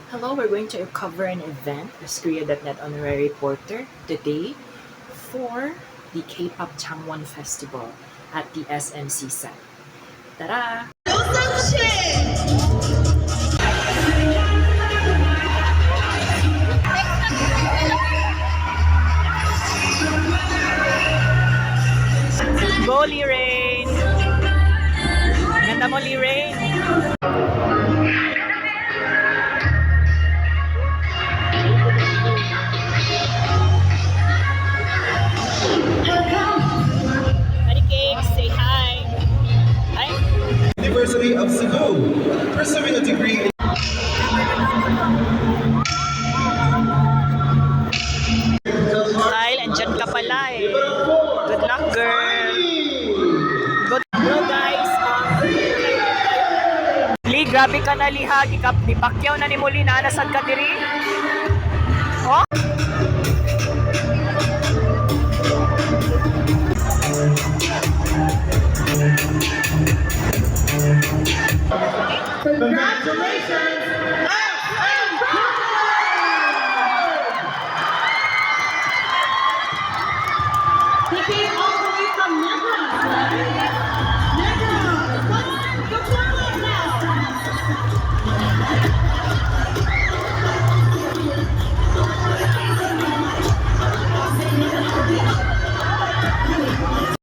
Hello, we're going to cover an event as Korea.net honorary reporter today for the K-pop Changwon Festival at the SMC set. Tara! Go, Lee Rain! Ganda mo, Lee Rain! Say hi. Hi. University of Cebu, pursuing a degree in Kyle, andyan ka pala eh. Good luck, girl. Good luck, guys. Lee, grabe ka na, Lee, ha. Di Pacquiao na ni Muli na. Nasaan ka diri? Oh?